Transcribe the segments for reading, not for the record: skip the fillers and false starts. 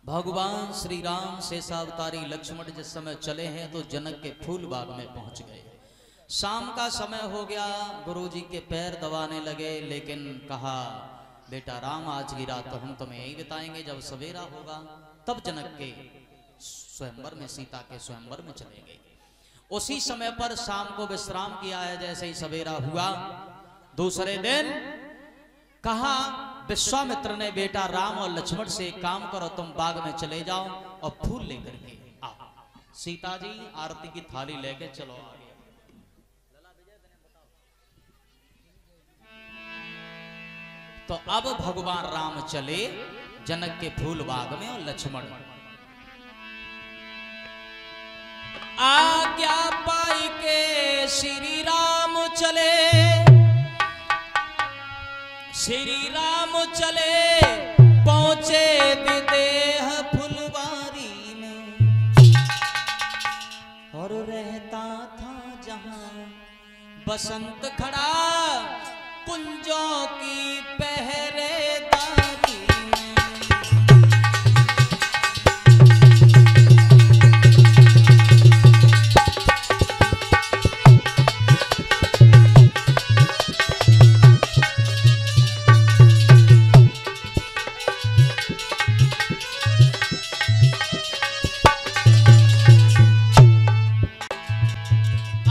भगवान श्री राम शेषावतारी लक्ष्मण जिस समय चले हैं तो जनक के फूल बाग में पहुंच गए। शाम का समय हो गया, गुरुजी के पैर दबाने लगे, लेकिन कहा बेटा राम आज की रात तो हम तुम्हें यही बिताएंगे, जब सवेरा होगा तब जनक के स्वयंवर में, सीता के स्वयंवर में चलेंगे। उसी समय पर शाम को विश्राम किया है। जैसे ही सवेरा हुआ दूसरे दिन कहा विश्वामित्र ने बेटा राम और लक्ष्मण से एक काम करो, तुम बाग में चले जाओ और फूल लेकर के आओ। सीता जी आरती की थाली लेके चलो आगे। तो अब भगवान राम चले जनक के फूल बाग में और लक्ष्मण आज्ञा पाई के श्री राम चले, श्री राम चले पहुंचे विदेह फुलवारी में, और रहता था जहां बसंत खड़ा कुंजों की पहरेदारी में।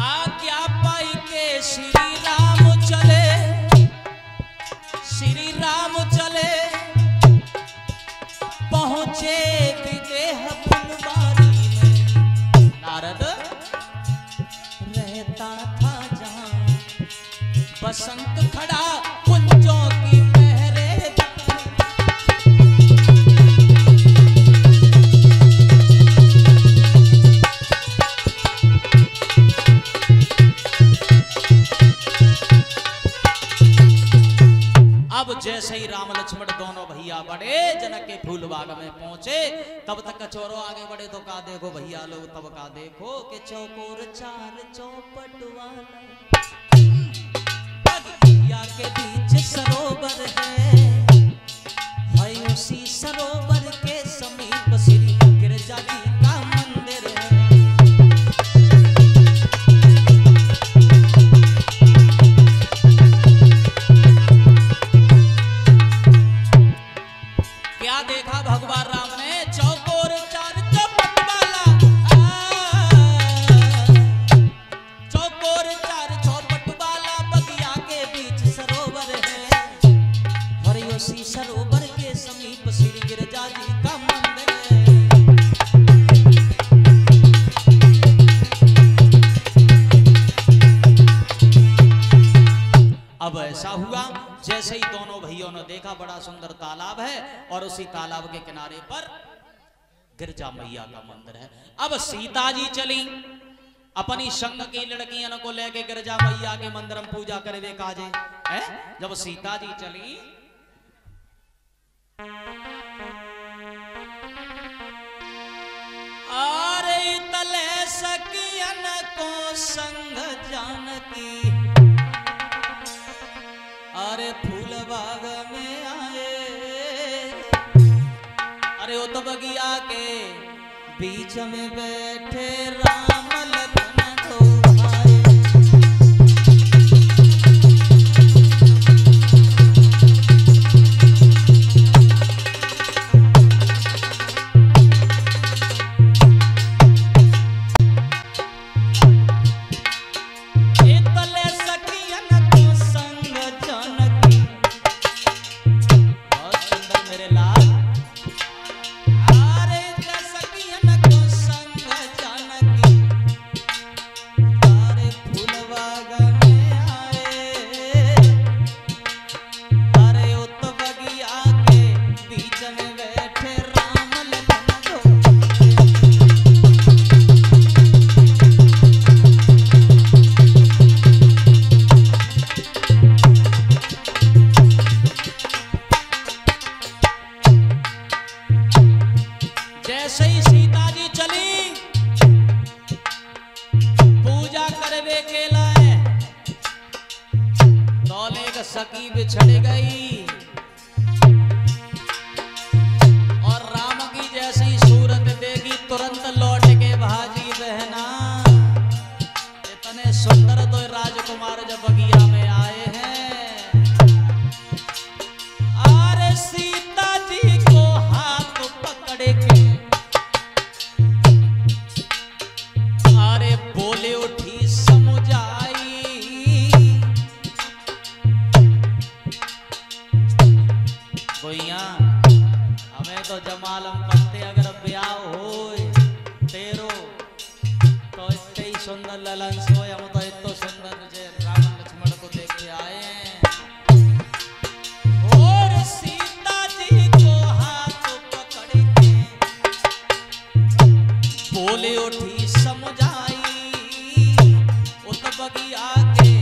आज्ञा पाई के श्री राम चले, श्री राम चले पहुंचे विदेह फुलवारी में। नारद रहता था जहां बसंत खड़ा कुंजों की पहरेदारी। अब जैसे ही राम लक्ष्मण दोनों भैया बड़े जनक के फूल बाग में पहुंचे, तब तक कचोरों आगे बढ़े तो का देखो भैया लोग, तब का देखो कि चौकोर चार चौपट वाला बगिया के बीच सरोवर है, उसी सरोवर के समीप श्री गिरजा जी का मंदिर है। क्या देखा भगवान राम ने? चौकोर चार चौपट वाला, चौकोर चार चौपट वाला बगिया के बीच सरोवर है, और उसी सरोवर के समीप श्री गिरजा जी का मंदिर है। अब ऐसा हुआ जैसे ही दोनों भाइयों ने देखा बड़ा सुंदर तालाब है, और उसी तालाब के किनारे पर गिरजा मैया का मंदिर है। अब सीता जी चली अपनी संग की लड़कियों को लेके गिरजा मैया के मंदिर में पूजा करे देखा जाए। जब सीता जी चली अरे तले सकियन को संग जानकी, अरे फूल बाग में आए, अरे वो तो बगिया के बीच में बैठे राम लखन दो भाई। सकी बिछड़ गई और राम की जैसे अंदर तो राजकुमार जब बगिया में आए हैं, अरे सीता जी को हाथ पकड़ के अरे बोले उठी समुझाई, गोइया हमें तो जमालम पत्ते अगर ब्याह हो तेरो तो इतने ही सुंदर ललन सोए, हम तो इतना सुंदर जे राम लक्ष्मण को देख के आए हैं। और सीता जी को हाथ पकड़ के बोले उठी समझाई, उस बगिया के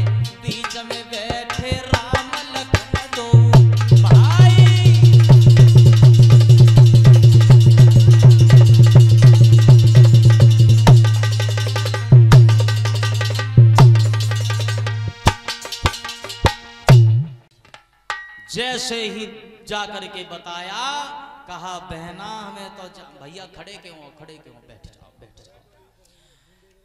बीच में बैठे राम लक्ष्मण दो भाई। जैसे ही जाकर के बताया, कहा बहना हमें तो भैया खड़े क्यों हो, खड़े क्यों, बैठ जाओ बैठ जाओ।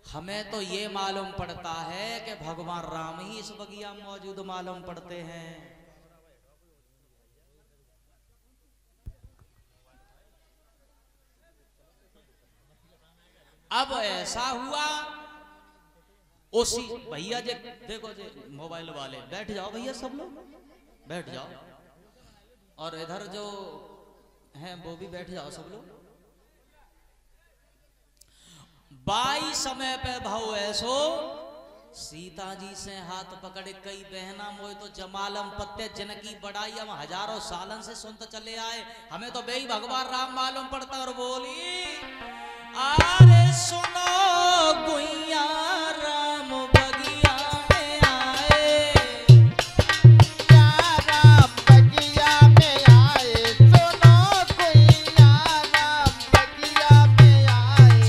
हमें तो ये मालूम पड़ता है कि भगवान राम ही इस बगिया में मौजूद मालूम पड़ते हैं। अब ऐसा हुआ, उसी भैया जे देखो जे मोबाइल वाले, बैठ जाओ भैया सब लोग बैठ जाओ, और इधर जो हैं वो भी बैठ जाओ सब लोग। बाई समय पे भाव ऐसो सीता जी से हाथ पकड़े कई बहना मोए तो जमालम पत्ते जिनकी बड़ाई हम हजारों सालन से सुनते चले आए, हमें तो बेई भगवान राम मालूम पड़ता। और बोली अरे सुनो गुइया राम बगिया में आए, राम बगिया में आए, सुनो गुइया राम बगिया में आए,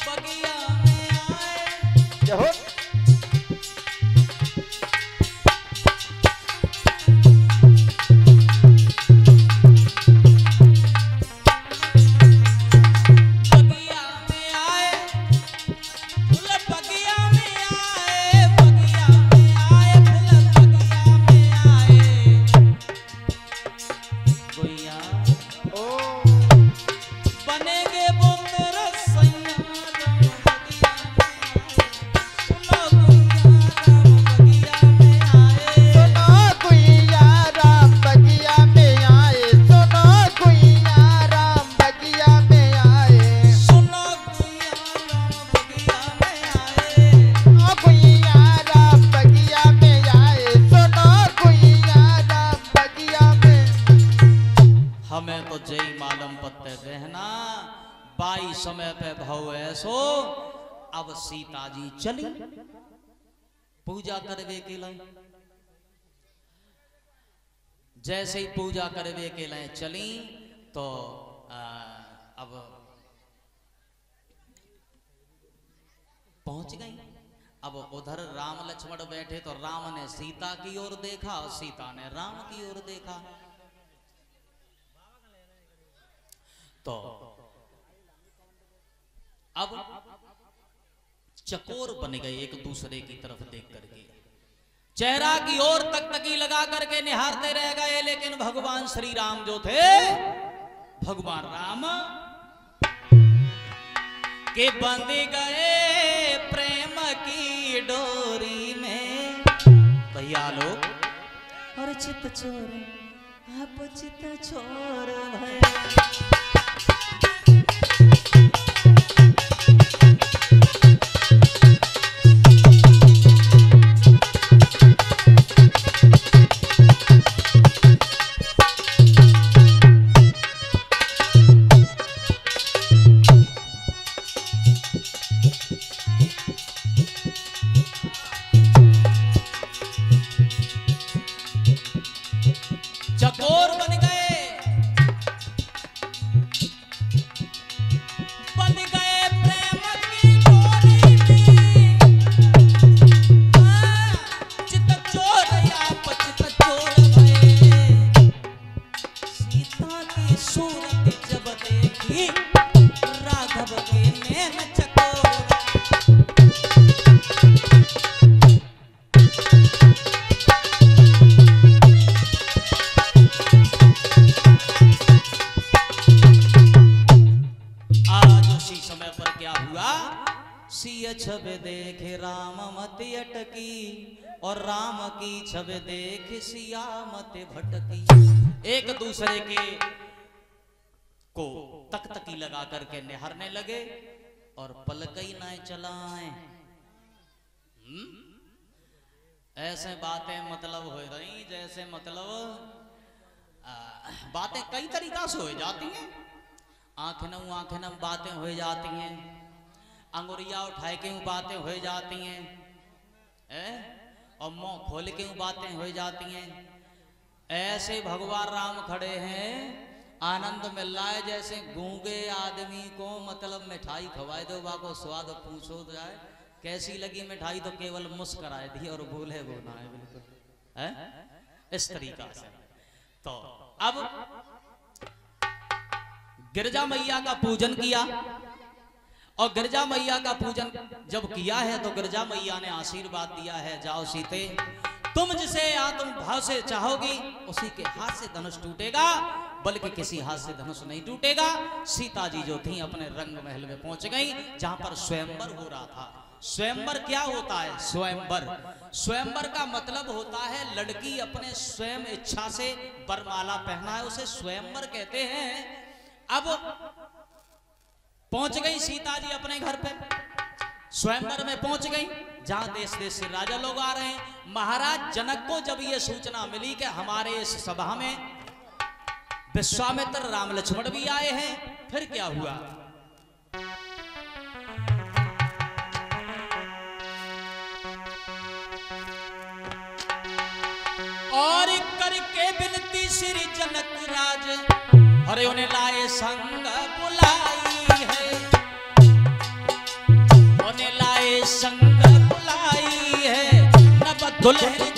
बगिया में आए। जहो समय पे भाव ऐसो। अब सीता जी चली पूजा करवे के लिए, जैसे ही पूजा करवे के लिए चली तो अब पहुंच गई। अब उधर राम लक्ष्मण बैठे तो राम ने सीता की ओर देखा और सीता ने राम की ओर देखा। तो अब चकोर बन गए एक दूसरे की तरफ देख करके, चेहरा की ओर तकतकी लगा करके निहारते रह गए। लेकिन भगवान श्री राम जो थे, भगवान राम के बंध गए प्रेम की डोरी में। भैया लोग और चित चोर आप चित चोर भैया। मत अटकी, और राम की छब देख सिया मत भटकी। एक दूसरे के को तकतकी लगा करके निहारने लगे और पलकई ना चलाएं। ऐसे बातें मतलब हो रही जैसे मतलब बातें कई तरीका से हो जाती हैं। आंखें नम बातें हो जाती हैं, अंगुरिया उठाए के बातें हो जाती हैं, और मुंह खोल के बातें हो जाती हैं। ऐसे भगवान राम खड़े हैं, आनंद मिल रहा है जैसे गूंगे आदमी को मतलब मिठाई खवाए दो, बाको स्वाद पूछो जाए कैसी लगी मिठाई, तो केवल मुस्कुराए दी और बोले वो ना है बिल्कुल है इस तरीका से। तो अब गिरजा मैया का पूजन किया, और गिरजा मैया का पूजन जब किया है तो गिरजा मैया ने आशीर्वाद दिया है, जाओ सीते तुम जिसे आत्म भाव से चाहोगी उसी के हाथ से धनुष टूटेगा, बल्कि किसी हाथ से धनुष नहीं टूटेगा। सीता जी जो थी अपने रंग महल में पहुंच गई, जहां पर स्वयंवर हो रहा था। स्वयंवर क्या होता है? स्वयंवर का मतलब होता है लड़की अपने स्वयं इच्छा से वरमाला पहना है, उसे स्वयंवर कहते हैं। अब पहुंच गई सीता जी अपने घर पे, स्वयंवर में पहुंच गई, जहां देश देश से राजा लोग आ रहे हैं। महाराज जनक को जब ये सूचना मिली कि हमारे इस सभा में विश्वामित्र राम लक्ष्मण भी आए हैं, फिर क्या हुआ? और करके बिनती श्री जनक राज, अरे उन्हें लाए संग बुलाई है, उन्हें लाए संग बुलाई है, नब दुल्हन